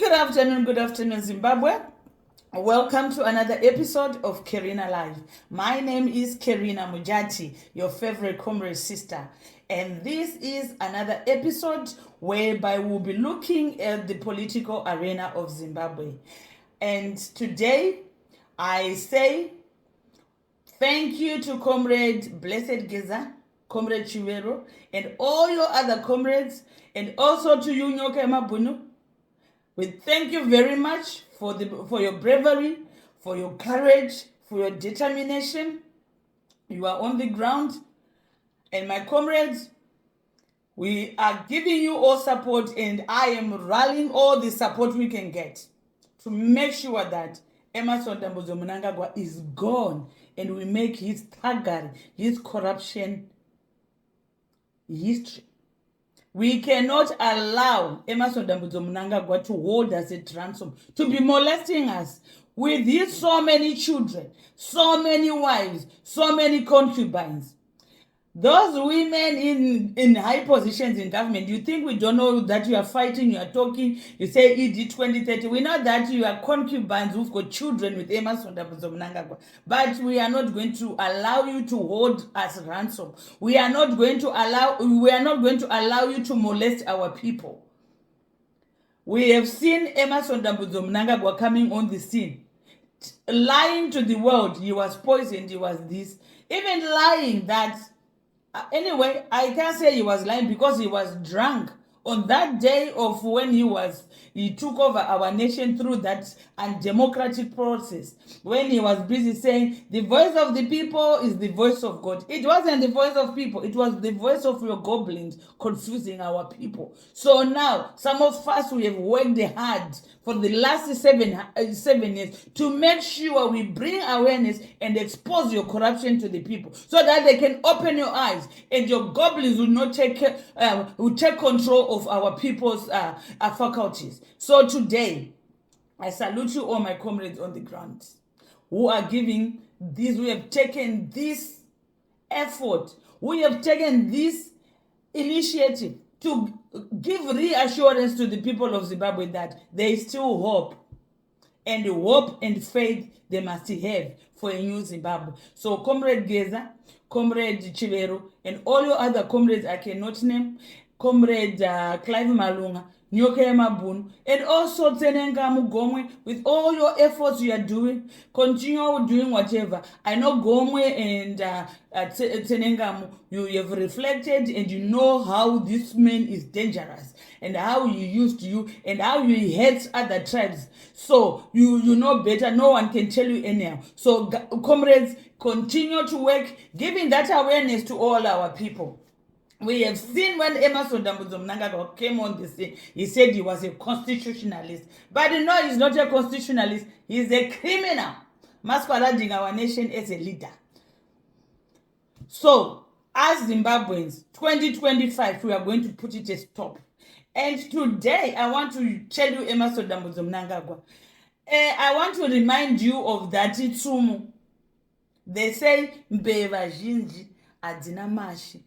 Good afternoon, Zimbabwe. Welcome to another episode of Kerina Live. My name is Kerina Mujati, your favorite comrade sister. And this is another episode whereby we'll be looking at the political arena of Zimbabwe. And today, I say thank you to Comrade Blessed Geza, Comrade Chivero, and all your other comrades, and also to you, Nyoka Mabunu. We thank you very much for your bravery, for your courage, for your determination. You are on the ground. And my comrades, we are giving you all support, and I am rallying all the support we can get to make sure that Emmerson Mnangagwa is gone, and we make his thuggery, his corruption history. We cannot allow Emmerson Mnangagwa to hold us at ransom, to be molesting us with his so many children, so many wives, so many concubines. Those women in high positions in government, you think we don't know that you are fighting, you are talking, you say ED 2030. We know that you are concubines who've got children with Emmerson Mnangagwa. But we are not going to allow you to hold us ransom. We are not going to allow you to molest our people. We have seen Emmerson Mnangagwa coming on the scene, lying to the world. He was poisoned, he was this. Even lying that anyway, I can't say he was lying because he was drunk on that day of when he took over our nation through that undemocratic process, when he was busy saying the voice of the people is the voice of God. It wasn't the voice of people, it was the voice of your goblins confusing our people. So now some of us, we have worked hard for the last 7 years to make sure we bring awareness and expose your corruption to the people so that they can open your eyes and your goblins will not take control of our people's faculties. So today, I salute you all, my comrades on the ground, who are giving this, who have taken this effort, who have taken this initiative to give reassurance to the people of Zimbabwe that there is still hope. And the hope and faith they must have for a new Zimbabwe. So Comrade Geza, Comrade Chivero, and all your other comrades I cannot name, Comrade Clive Malunga, Nyoka Mabunu, and also Tsenenga Mugomwe, with all your efforts you are doing, continue doing whatever. I know Gomwe and Tsenenga, you have reflected and you know how this man is dangerous and how he used you and how he hates other tribes. So you know better. No one can tell you anyhow. So comrades, continue to work, giving that awareness to all our people. We have seen when Emmerson Mnangagwa came on the scene, he said he was a constitutionalist. But no, he's not a constitutionalist. He's a criminal, masquerading our nation as a leader. So, as Zimbabweans, 2025, we are going to put it a stop. And today, I want to tell you, Emmerson Mnangagwa, I want to remind you of that itsumu. They say, mbeva zhinji adzina mashi.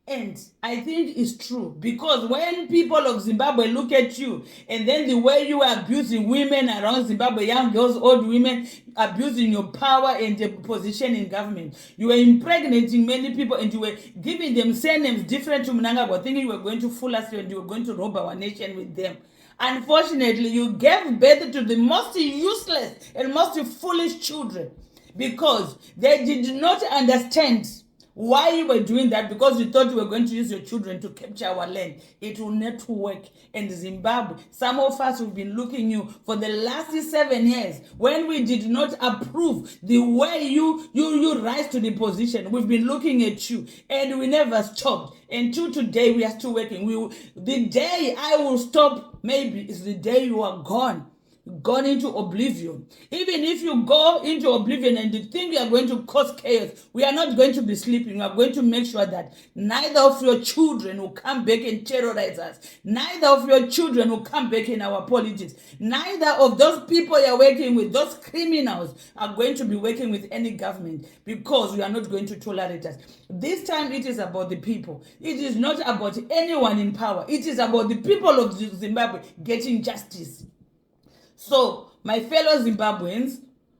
And I think it's true, because when people of Zimbabwe look at you and then the way you are abusing women around Zimbabwe, young girls, old women, abusing your power and your position in government, you were impregnating many people and you were giving them surnames different to Mnangagwa, thinking you were going to fool us and you were going to rob our nation with them. Unfortunately, you gave birth to the most useless and most foolish children because they did not understand why you were doing that, because you thought you were going to use your children to capture our land. It will not work. And Zimbabwe, some of us have been looking you for the last 7 years when we did not approve the way you rise to the position. We've been looking at you and we never stopped. Until today, we are still working. The day I will stop, maybe, is the day you are gone into oblivion. Even if you go into oblivion and you think you are going to cause chaos, we are not going to be sleeping. We are going to make sure that neither of your children will come back and terrorize us. Neither of your children will come back in our politics. Neither of those people you are working with, those criminals, are going to be working with any government, because we are not going to tolerate us. This time it is about the people. It is not about anyone in power. It is about the people of Zimbabwe getting justice. So, my fellow Zimbabweans,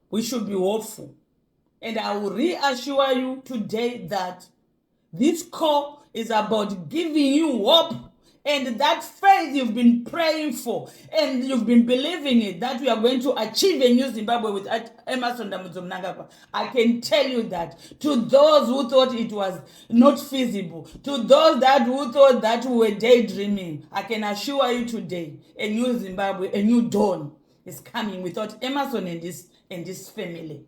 we should be hopeful. And I will reassure you today that this call is about giving you hope, and that faith you've been praying for and you've been believing it, that we are going to achieve a new Zimbabwe with Emmerson Mnangagwa. I can tell you that to those who thought it was not feasible, to those who thought that we were daydreaming, I can assure you today, a new Zimbabwe, a new dawn is coming without Emmerson and this family.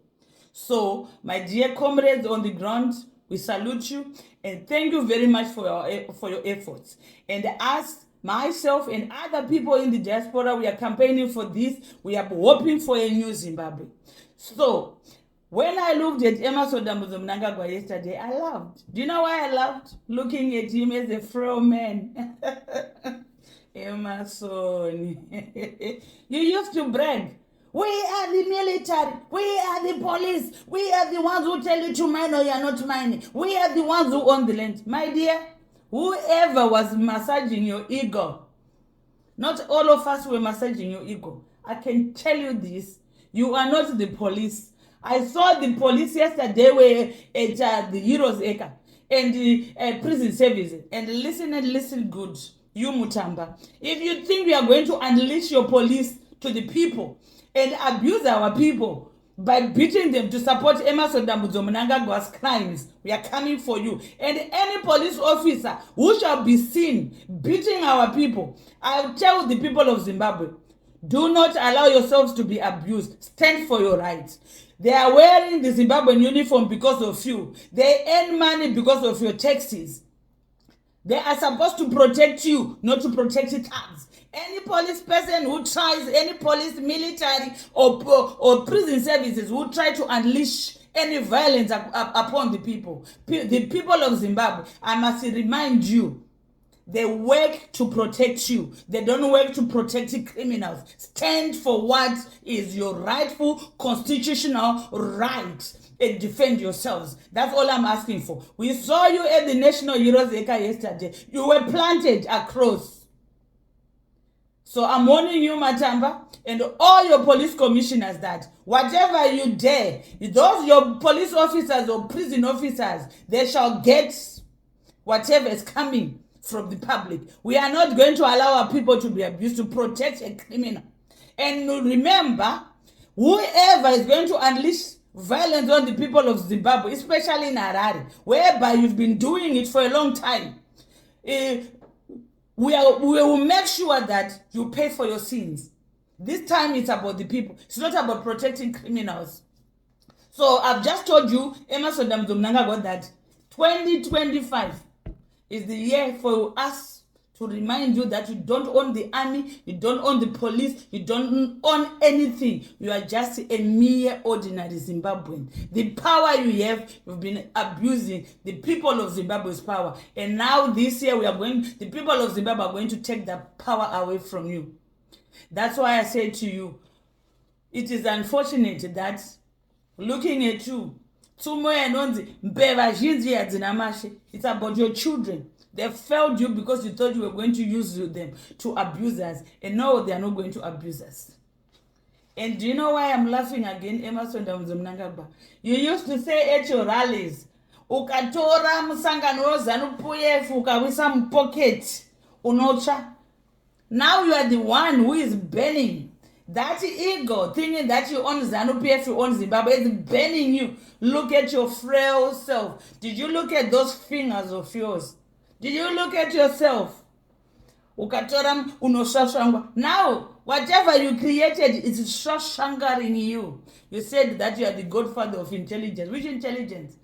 So, my dear comrades on the ground, we salute you and thank you very much for your efforts. And as myself and other people in the diaspora, we are campaigning for this. We are hoping for a new Zimbabwe. So, when I looked at Emmerson Mnangagwa yesterday, I laughed. Do you know why I laughed? Looking at him as a frail man. Emmerson, you used to brag. We are the military, we are the police, we are the ones who tell you to mine or you are not mining. We are the ones who own the land. My dear, whoever was massaging your ego, not all of us were massaging your ego. I can tell you this, you are not the police. I saw the police yesterday were at the Heroes Acre and the prison services. And listen good, you Mutamba. If you think we are going to unleash your police to the people and abuse our people by beating them to support Emmerson Mnangagwa's crimes, we are coming for you. And any police officer who shall be seen beating our people, I'll tell the people of Zimbabwe, do not allow yourselves to be abused. Stand for your rights. They are wearing the Zimbabwean uniform because of you. They earn money because of your taxes. They are supposed to protect you, not to protect thugs. Any police person who tries, any police, military, or prison services who try to unleash any violence upon the people of Zimbabwe, I must remind you, they work to protect you. They don't work to protect the criminals. Stand for what is your rightful constitutional right and defend yourselves. That's all I'm asking for. We saw you at the National Heroes Acre yesterday. You were planted across. So I'm warning you, Matamba, and all your police commissioners that whatever you dare, those your police officers or prison officers, they shall get whatever is coming from the public. We are not going to allow our people to be abused to protect a criminal. And remember, whoever is going to unleash violence on the people of Zimbabwe, especially in Harare, whereby you've been doing it for a long time, we will make sure that you pay for your sins. This time it's about the people. It's not about protecting criminals. So I've just told you, Emmerson Mnangagwa, that 2025 is the year for us to remind you that you don't own the army, you don't own the police, you don't own anything. You are just a mere ordinary Zimbabwean. The power you have, you've been abusing the people of Zimbabwe's power. And now this year the people of Zimbabwe are going to take that power away from you. That's why I say to you, it is unfortunate that looking at you, it's about your children. They failed you because you thought you were going to use them to abuse us. And no, they are not going to abuse us. And do you know why I'm laughing again, Emmerson Mnangagwa? You used to say at your rallies, ukatora musangano wezanu-PF ukawisa mupocket unocha. Now you are the one who is burning. That ego, thinking that you own ZANU-PF, you own Zimbabwe, is burning you. Look at your frail self. Did you look at those fingers of yours? Did you look at yourself? Now, whatever you created is shoshangaring you. You said that you are the godfather of intelligence. Which intelligence?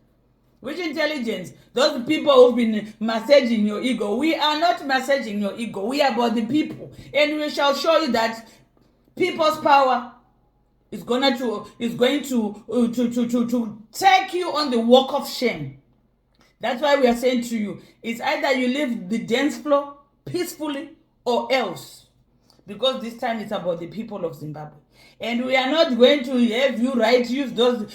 Which intelligence? Those people who've been massaging your ego. We are not massaging your ego. We are about the people. And we shall show you that people's power is going to take you on the walk of shame. That's why we are saying to you, it's either you leave the dance floor peacefully or else. because this time it's about the people of Zimbabwe. And we are not going to have you use those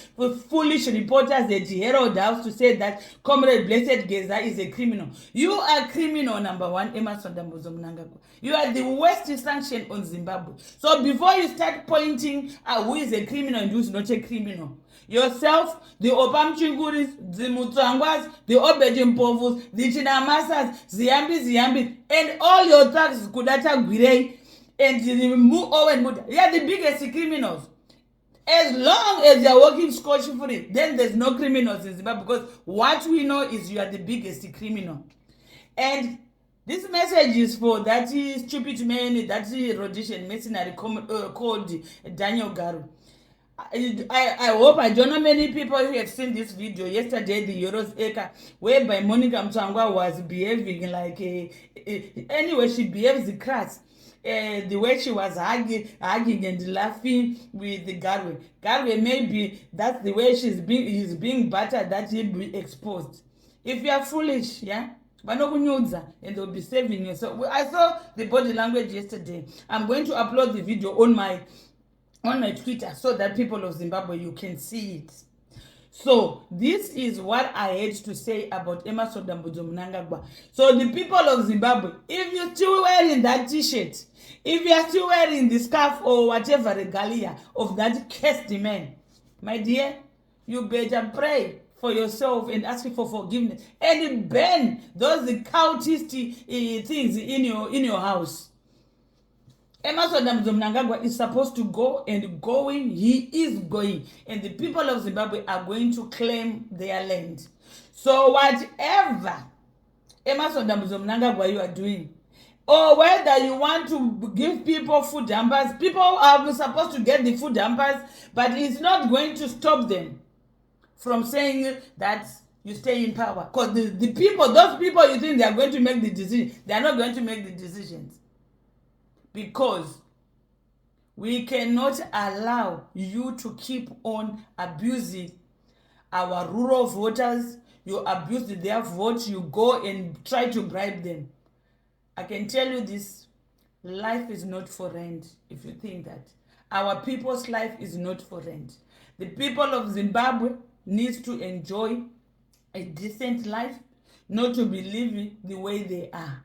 foolish reporters at Herald House to say that Comrade Blessed Geza is a criminal. You are criminal, number one, Emerson Mnangagwa. You are the worst sanction on Zimbabwe. So before you start pointing at who is a criminal and who is not a criminal, yourself, the Opamchinguris, the Mutsangwas, the Obedimpovus, the Chinamasas, Ziambi, and all your thugs, Kudata Gwirei, and the Owen Muta. They are the biggest criminals. As long as you are working scotch-free, then there's no criminals in Zimbabwe, because what we know is you are the biggest criminal. And this message is for that stupid man, that Rhodesian mercenary called Daniel Garu. I hope, I don't know many people who have seen this video yesterday, the Euros Eka, whereby Monica Mtangwa was behaving like anyway, she behaves crass. The way she was hugging and laughing with the Garwe, maybe that's the way he's being battered, that he'll be exposed. If you are foolish, yeah, and they'll be saving you. So I saw the body language yesterday. I'm going to upload the video on my Twitter so that people of Zimbabwe, you can see it. So this is what I had to say about Emerson Mnangagwa. So the people of Zimbabwe, if you're still wearing that t-shirt, if you are still wearing the scarf or whatever regalia of that cursed man, my dear, you better pray for yourself and ask for forgiveness and ban those cultist things in your house. Emerson Mnangagwa is supposed to go, and going, he is going. And the people of Zimbabwe are going to claim their land. So whatever Emerson Mnangagwa you are doing, or whether you want to give people food hampers, people are supposed to get the food hampers, but it's not going to stop them from saying that you stay in power. Because the people, those people you think they are going to make the decision, they are not going to make the decisions. Because we cannot allow you to keep on abusing our rural voters. You abuse their votes, you go and try to bribe them. I can tell you this, life is not for rent if you think that. Our people's life is not for rent. The people of Zimbabwe needs to enjoy a decent life, not to be living the way they are.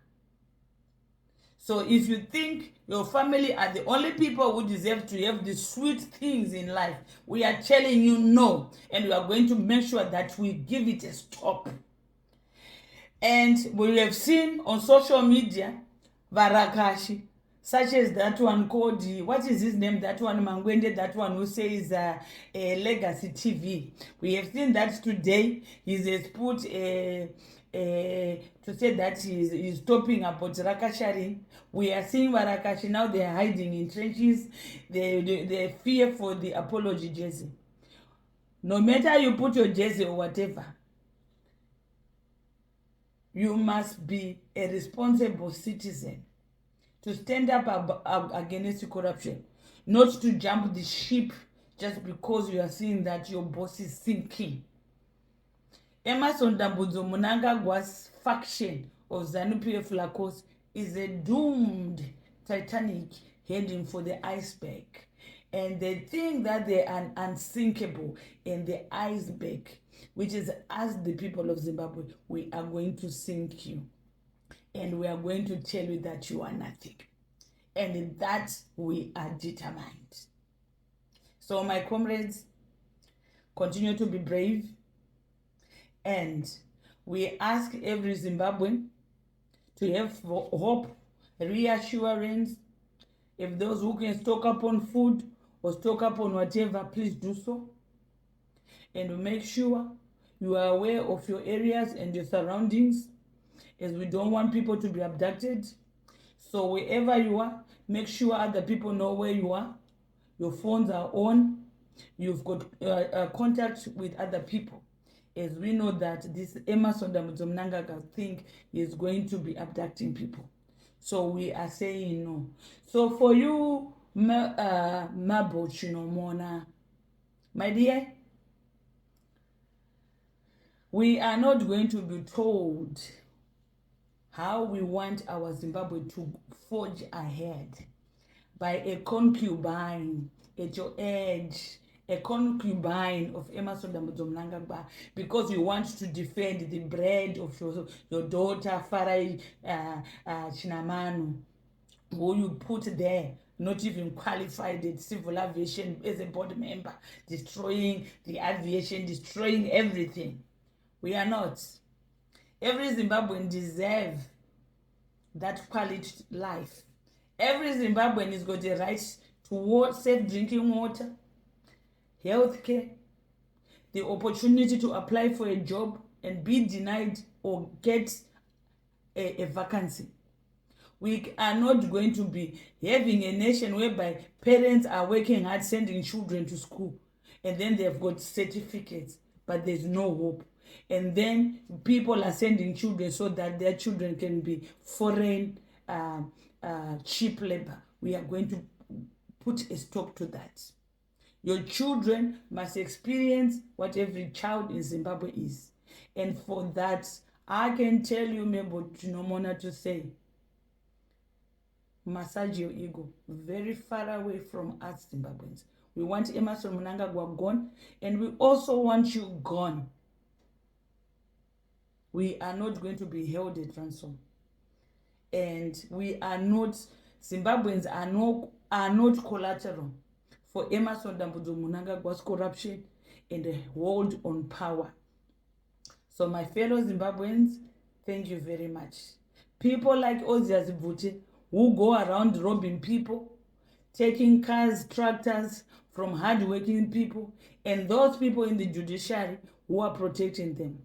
So if you think your family are the only people who deserve to have the sweet things in life, we are telling you no. And we are going to make sure that we give it a stop. And we have seen on social media, Varakashi, such as that one called, what is his name, that one Mangwende, that one who says Legacy TV. We have seen that today. He has put to say that he's talking about Rakashari. We are seeing Varakashi now, they are hiding in trenches. They fear for the apology jersey. No matter you put your jersey or whatever, you must be a responsible citizen to stand up against corruption, not to jump the ship just because you are seeing that your boss is sinking. Emerson Mnangagwa's faction of ZANU-PF Lacos is a doomed Titanic heading for the iceberg. And they think that they are unsinkable in the iceberg, which is, as the people of Zimbabwe, we are going to sink you. And we are going to tell you that you are nothing. And in that, we are determined. So my comrades, continue to be brave. And we ask every Zimbabwean to have hope, reassurance. If those who can stock up on food or stock up on whatever, please do so. And make sure you are aware of your areas and your surroundings, as we don't want people to be abducted. So wherever you are, make sure other people know where you are. Your phones are on. You've got contact with other people. As we know that this Emerson Mnangagwa thing is going to be abducting people. So we are saying no. So for you, Mabo Chinomona, my dear, we are not going to be told how we want our Zimbabwe to forge ahead. by a concubine at your edge, a concubine of Emerson Mnangagwa, because you want to defend the bread of your daughter, Farai Chinamanu, who you put there, not even qualified at civil aviation as a board member, destroying the aviation, destroying everything. We are not. Every Zimbabwean deserves that quality life. Every Zimbabwean has got a right to safe drinking water, health care, the opportunity to apply for a job and be denied or get a vacancy. We are not going to be having a nation whereby parents are working hard sending children to school and then they've got certificates, but there's no hope. And then people are sending children so that their children can be foreign cheap labor. We are going to put a stop to that. Your children must experience what every child in Zimbabwe is. And for that, I can tell you, Mebo Chinomona, to say, massage your ego very far away from us Zimbabweans. We want Emerson Mnangagwa gone, and we also want you gone. We are not going to be held at ransom. And we are not, Zimbabweans are not collateral for Emerson Mnangagwa's corruption and a hold on power. So my fellow Zimbabweans, thank you very much. People like Ozias Bute, who go around robbing people, taking cars, tractors from hard-working people, and those people in the judiciary who are protecting them.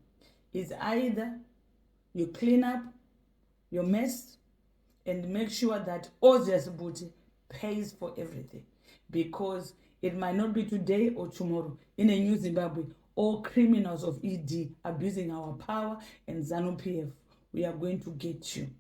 It's either you clean up your mess and make sure that Ozias Bute pays for everything, because it might not be today or tomorrow. In a new Zimbabwe, all criminals of ED abusing our power and ZANU-PF, we are going to get you.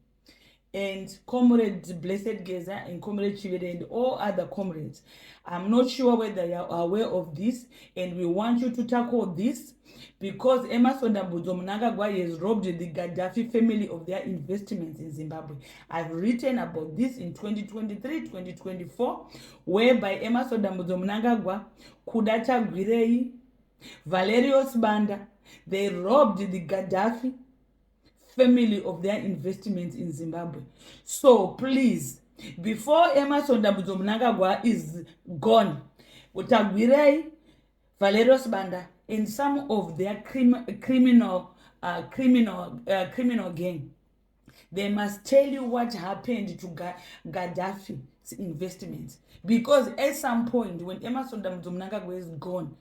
And Comrade Blessed Geza and Comrade Chivede and all other comrades, I'm not sure whether you are aware of this, and we want you to tackle this, because Emerson Mnangagwa has robbed the Gaddafi family of their investments in Zimbabwe. I've written about this in 2023, 2024, whereby Emerson Mnangagwa, Kudata Gwirei, Valerius Banda, they robbed the Gaddafi family of their investments in Zimbabwe. So please, before Emerson Mnangagwa is gone, Utagwirei, Valerius Banda, and some of their criminal gang, they must tell you what happened to Gaddafi's investments. Because at some point, when Emerson Mnangagwa is gone,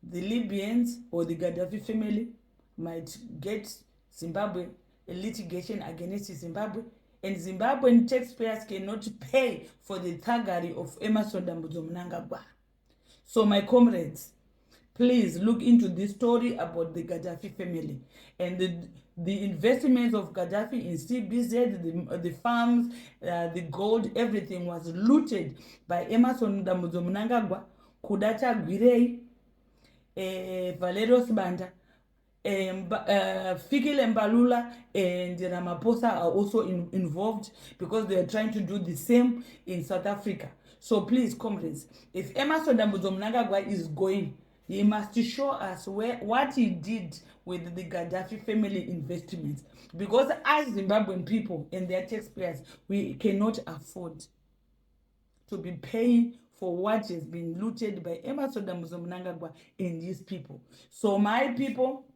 the Libyans or the Gaddafi family might get Zimbabwe a litigation against Zimbabwe, and Zimbabwean taxpayers cannot pay for the thuggery of Emerson Mnangagwa. So my comrades, please look into this story about the Gaddafi family and the investments of Gaddafi in CBZ, the farms, the gold, everything was looted by Emerson Mnangagwa, Kudata Gwirei, Valerius Banda, Fikile Mbalula and Ramaphosa are also involved, because they are trying to do the same in South Africa. So please, comrades, if Emerson Mnangagwa is going, he must show us what he did with the Gaddafi family investments. Because as Zimbabwean people and their taxpayers, we cannot afford to be paying for what has been looted by Emerson Mnangagwa and his people. So my people,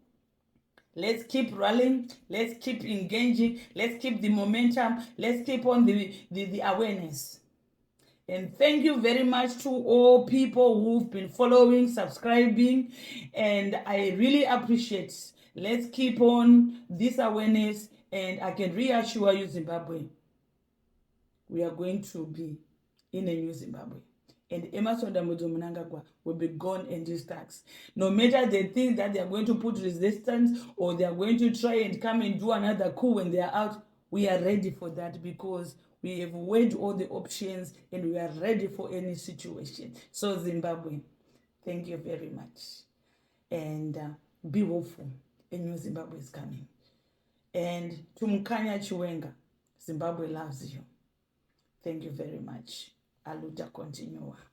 let's keep rallying, let's keep engaging, let's keep the momentum, let's keep on the awareness. And thank you very much to all people who've been following, subscribing, and I really appreciate. Let's keep on this awareness, and I can reassure you, Zimbabwe, we are going to be in a new Zimbabwe. And Emerson Mnangagwa will be gone and his tax. No matter they think that they are going to put resistance or they are going to try and come and do another coup when they are out, we are ready for that, because we have weighed all the options and we are ready for any situation. So Zimbabwe, thank you very much. And be hopeful. A new Zimbabwe is coming. And to Mkanya Chiwenga, Zimbabwe loves you. Thank you very much. a luta continua.